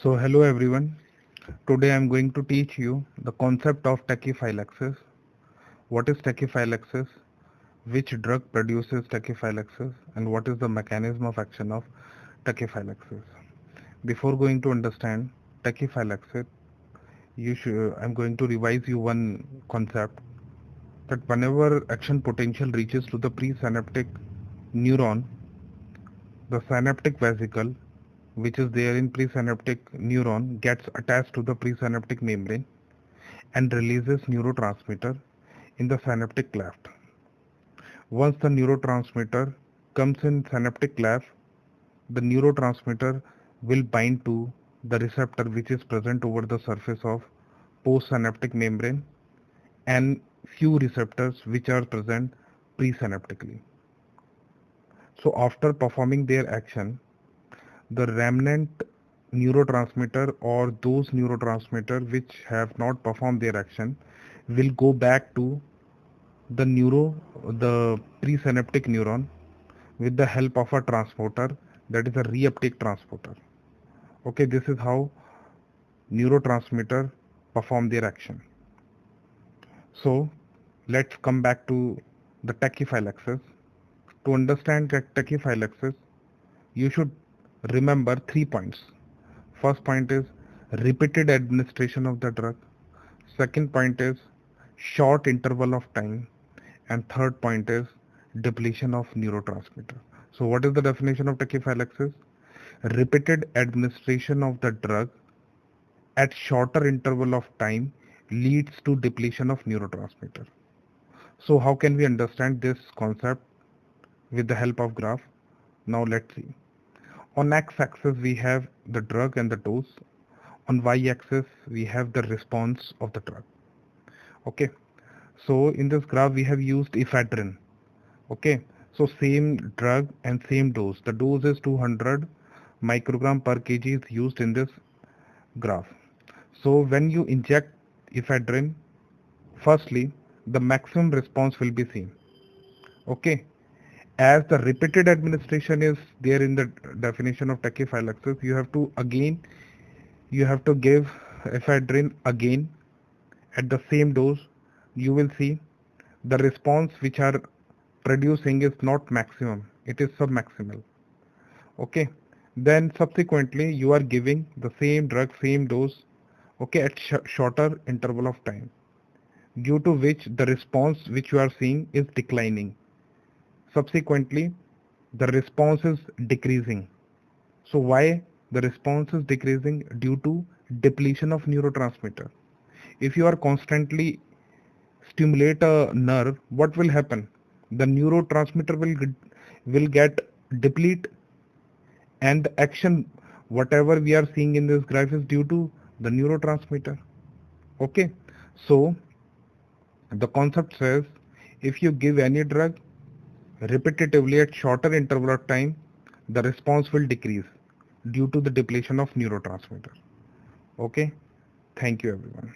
So hello everyone. Today I am going to teach you the concept of tachyphylaxis. What is tachyphylaxis? Which drug produces tachyphylaxis? And what is the mechanism of action of tachyphylaxis? Before going to understand tachyphylaxis, I'm going to revise you one concept that whenever action potential reaches to the presynaptic neuron, the synaptic vesicle which is there in presynaptic neuron gets attached to the presynaptic membrane and releases neurotransmitter in the synaptic cleft. Once the neurotransmitter comes in synaptic cleft, the neurotransmitter will bind to the receptor which is present over the surface of postsynaptic membrane and few receptors which are present presynaptically. So after performing their action, the remnant neurotransmitter or those neurotransmitter which have not performed their action will go back to the presynaptic neuron with the help of a transporter, that is a reuptake transporter. Okay, this is how neurotransmitter perform their action. So let's come back to the tachyphylaxis. To understand tachyphylaxis, you should remember 3 points. First point is repeated administration of the drug. Second point is short interval of time. And third point is depletion of neurotransmitter. So what is the definition of tachyphylaxis? Repeated administration of the drug at shorter interval of time leads to depletion of neurotransmitter. So how can we understand this concept with the help of graph? Now let's see. On x-axis we have the drug and the dose. On y-axis we have the response of the drug. Okay, so in this graph we have used ephedrine. Okay, so same drug and same dose. The dose is 200 microgram per kg is used in this graph. So when you inject ephedrine, firstly the maximum response will be seen. Okay, as the repeated administration is there in the definition of tachyphylaxis, you have to give ephedrine again at the same dose. You will see the response which are producing is not maximum, it is submaximal. Okay, then subsequently you are giving the same drug, same dose, okay, at shorter interval of time, due to which the response which you are seeing is declining. Subsequently the response is decreasing. So why the response is decreasing? Due to depletion of neurotransmitter. If you are constantly stimulate a nerve, what will happen? The neurotransmitter will get deplete, and the action whatever we are seeing in this graph is due to the neurotransmitter. Okay, so the concept says if you give any drug repetitively at shorter interval of time, the response will decrease due to the depletion of neurotransmitter. Okay, thank you everyone.